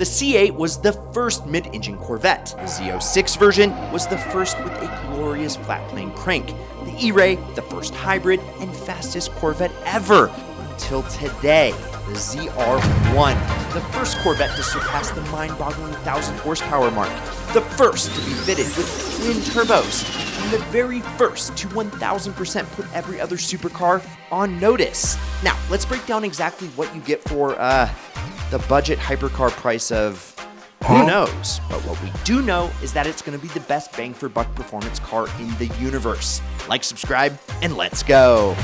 The C8 was the first mid-engine Corvette. The Z06 version was the first with a glorious flat-plane crank. The E-Ray, the first hybrid and fastest Corvette ever. Until today, the ZR1, the first Corvette to surpass the mind-boggling 1,000 horsepower mark, the first to be fitted with twin turbos, and the very first to 1,000% put every other supercar on notice. Now, let's break down exactly what you get for, the budget hypercar price of who knows. But what we do know is that it's going to be the best bang for buck performance car in the universe. Like, subscribe, and let's go.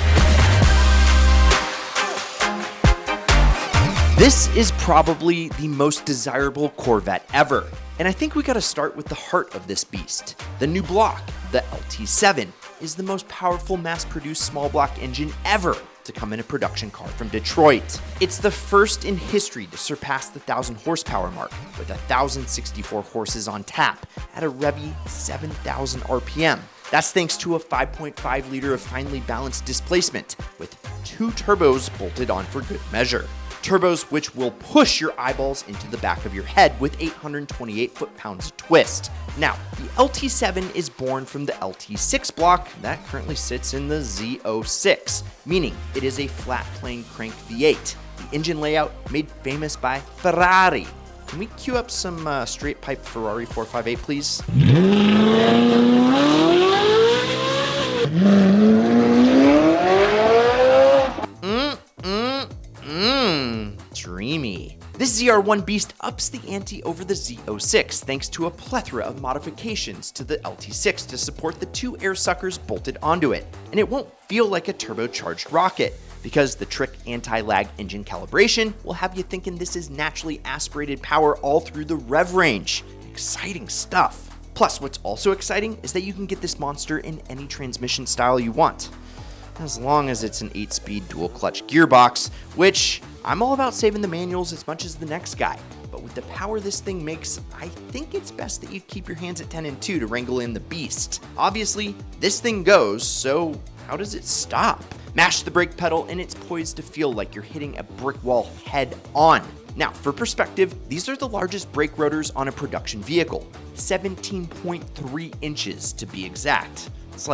This is probably the most desirable Corvette ever, and I think we gotta start with the heart of this beast. The new block, the LT7, is the most powerful mass-produced small block engine ever to come in a production car from Detroit. It's the first in history to surpass the 1,000 horsepower mark with 1,064 horses on tap at a revvy 7,000 RPM. That's thanks to a 5.5 liter of finely balanced displacement with 2 turbos bolted on for good measure. Turbos which will push your eyeballs into the back of your head with 828 foot-pounds of twist. Now, the LT7 is born from the LT6 block that currently sits in the Z06, meaning it is a flat-plane crank V8, the engine layout made famous by Ferrari. Can we cue up some straight pipe Ferrari 458, please? Dreamy. This ZR1 beast ups the ante over the Z06 thanks to a plethora of modifications to the LT6 to support the 2 air suckers bolted onto it, and it won't feel like a turbocharged rocket because the trick anti-lag engine calibration will have you thinking this is naturally aspirated power all through the rev range. Exciting stuff. Plus, what's also exciting is that you can get this monster in any transmission style you want, as long as it's an 8-speed dual clutch gearbox, which I'm all about saving the manuals as much as the next guy. But with the power this thing makes, I think it's best that you keep your hands at 10 and 2 to wrangle in the beast. Obviously, this thing goes, so how does it stop? Mash the brake pedal and it's poised to feel like you're hitting a brick wall head on. Now, for perspective, these are the largest brake rotors on a production vehicle, 17.3 inches to be exact. It's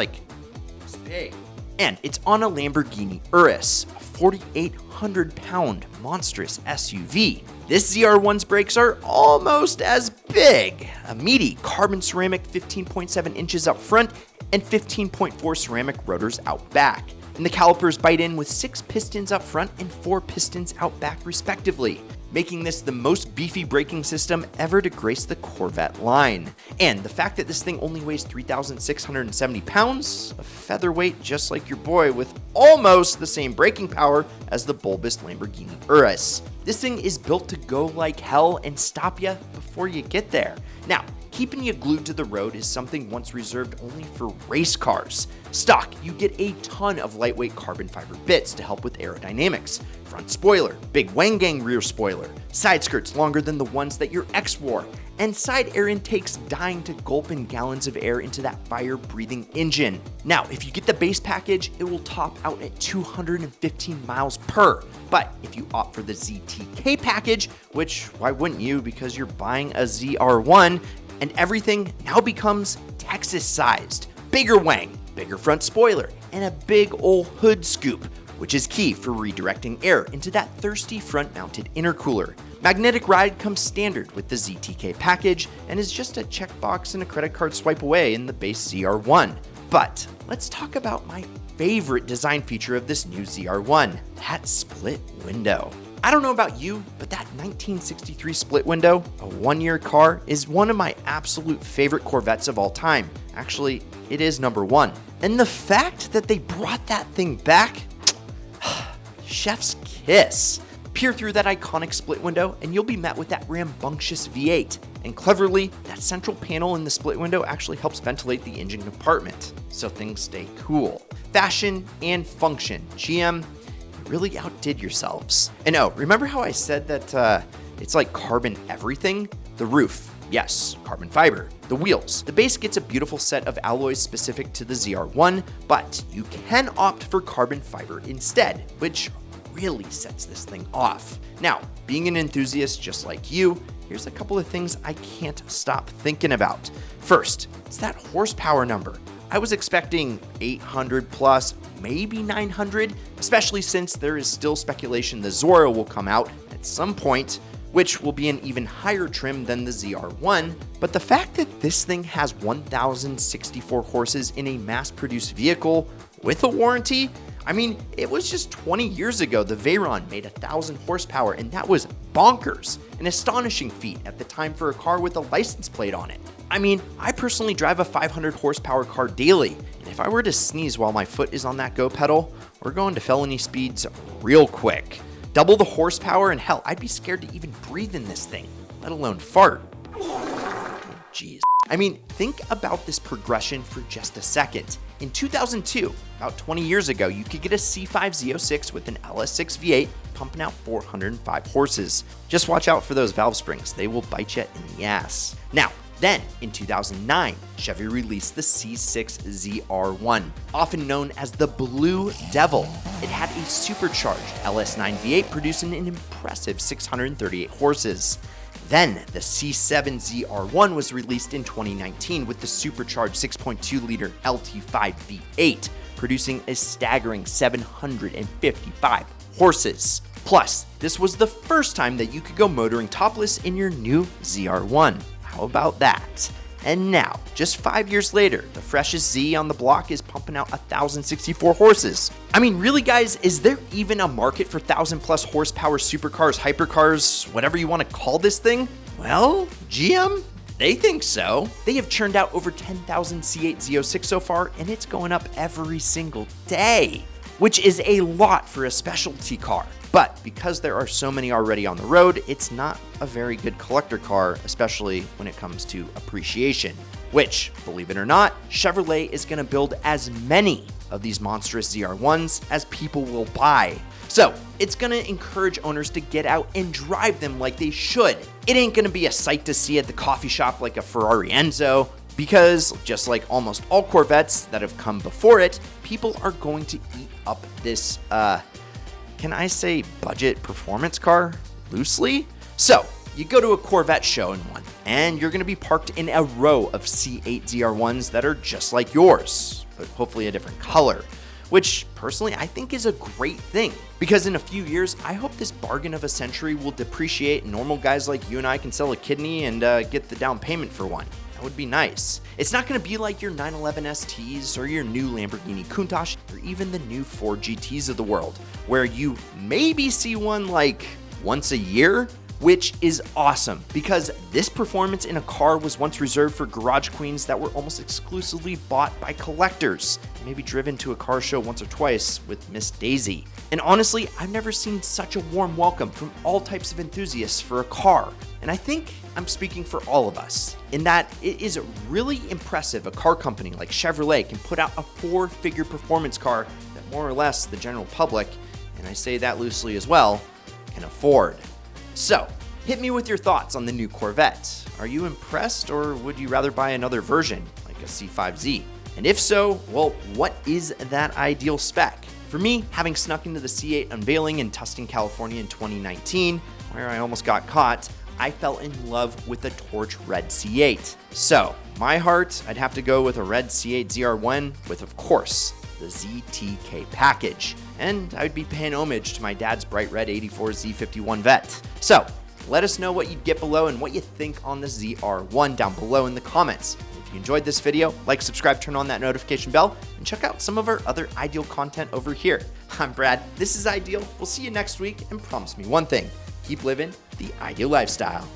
big. And it's on a Lamborghini Urus, a 4,800-pound monstrous SUV. This ZR1's brakes are almost as big, a meaty carbon ceramic 15.7 inches up front and 15.4 ceramic rotors out back. And the calipers bite in with 6 pistons up front and 4 pistons out back respectively, making this the most beefy braking system ever to grace the Corvette line. And the fact that this thing only weighs 3,670 pounds, a featherweight just like your boy with almost the same braking power as the bulbous Lamborghini Urus. This thing is built to go like hell and stop you before you get there. Now, keeping you glued to the road is something once reserved only for race cars. Stock, you get a ton of lightweight carbon fiber bits to help with aerodynamics. Front spoiler, big Wangang rear spoiler, side skirts longer than the ones that your ex wore, and side air intakes dying to gulp in gallons of air into that fire-breathing engine. Now, if you get the base package, it will top out at 215 miles per. But if you opt for the ZTK package, which why wouldn't you, because you're buying a ZR1, and everything now becomes Texas-sized. Bigger wang, bigger front spoiler, and a big ol' hood scoop, which is key for redirecting air into that thirsty front-mounted intercooler. Magnetic ride comes standard with the ZTK package and is just a checkbox and a credit card swipe away in the base ZR1. But let's talk about my favorite design feature of this new ZR1, that split window. I don't know about you, but that 1963 split window, a one-year car, is one of my absolute favorite Corvettes of all time. Actually, it is number 1. And the fact that they brought that thing back, chef's kiss. Peer through that iconic split window and you'll be met with that rambunctious V8. And cleverly, that central panel in the split window actually helps ventilate the engine compartment, so things stay cool. Fashion and function, GM, really outdid yourselves. And oh, remember how I said that it's like carbon everything? The roof, yes, carbon fiber. The wheels. The base gets a beautiful set of alloys specific to the ZR1, but you can opt for carbon fiber instead, which really sets this thing off. Now, being an enthusiast just like you, here's a couple of things I can't stop thinking about. First, it's that horsepower number. I was expecting 800 plus, maybe 900, especially since there is still speculation the Zorro will come out at some point, which will be an even higher trim than the ZR1. But the fact that this thing has 1,064 horses in a mass-produced vehicle with a warranty, I mean, it was just 20 years ago the Veyron made 1,000 horsepower, and that was bonkers, an astonishing feat at the time for a car with a license plate on it. I mean, I personally drive a 500 horsepower car daily, and if I were to sneeze while my foot is on that go pedal, we're going to felony speeds real quick. Double the horsepower, and hell, I'd be scared to even breathe in this thing, let alone fart. Oh, jeez. I mean, think about this progression for just a second. In 2002, about 20 years ago, you could get a C5 Z06 with an LS6 V8 pumping out 405 horses. Just watch out for those valve springs. They will bite you in the ass. Now, then, in 2009, Chevy released the C6 ZR1, often known as the Blue Devil. It had a supercharged LS9 V8 producing an impressive 638 horses. Then, the C7 ZR1 was released in 2019 with the supercharged 6.2-liter LT5 V8, producing a staggering 755 horses. Plus, this was the first time that you could go motoring topless in your new ZR1. How about that? And now, just 5 years later, the freshest Z on the block is pumping out 1,064 horses. I mean, really guys, is there even a market for 1,000 plus horsepower supercars, hypercars, whatever you want to call this thing? Well, GM, they think so. They have churned out over 10,000 C8 Z06 so far, and it's going up every single day, which is a lot for a specialty car. But because there are so many already on the road, it's not a very good collector car, especially when it comes to appreciation, which, believe it or not, Chevrolet is going to build as many of these monstrous ZR1s as people will buy. So it's going to encourage owners to get out and drive them like they should. It ain't going to be a sight to see at the coffee shop like a Ferrari Enzo, because just like almost all Corvettes that have come before it, people are going to eat up this, can I say budget performance car loosely? So you go to a Corvette show in one, and you're gonna be parked in a row of C8 ZR1s that are just like yours, but hopefully a different color, which personally I think is a great thing, because in a few years, I hope this bargain of a century will depreciate and normal guys like you and I can sell a kidney and get the down payment for one. Would be nice. It's not going to be like your 911 STs or your new Lamborghini Countach or even the new Ford GTs of the world, where you maybe see one like once a year, which is awesome because this performance in a car was once reserved for garage queens that were almost exclusively bought by collectors, maybe driven to a car show once or twice with Miss Daisy. And honestly, I've never seen such a warm welcome from all types of enthusiasts for a car. And I think I'm speaking for all of us in that it is really impressive a car company like Chevrolet can put out a 4-figure performance car that more or less the general public, and I say that loosely as well, can afford. So, hit me with your thoughts on the new Corvette. Are you impressed, or would you rather buy another version like a C5Z? And if so, well, what is that ideal spec? For me, having snuck into the C8 unveiling in Tustin, California in 2019, where I almost got caught, I fell in love with the torch red C8. So, my heart, I'd have to go with a red C8 ZR1 with, of course, the ZTK package. And I'd be paying homage to my dad's bright red 84 Z51 Vet. So, let us know what you'd get below and what you think on the ZR1 down below in the comments. If you enjoyed this video, like, subscribe, turn on that notification bell, and check out some of our other Ideal content over here. I'm Brad, this is Ideal, we'll see you next week, and promise me one thing, keep living the Ideal lifestyle.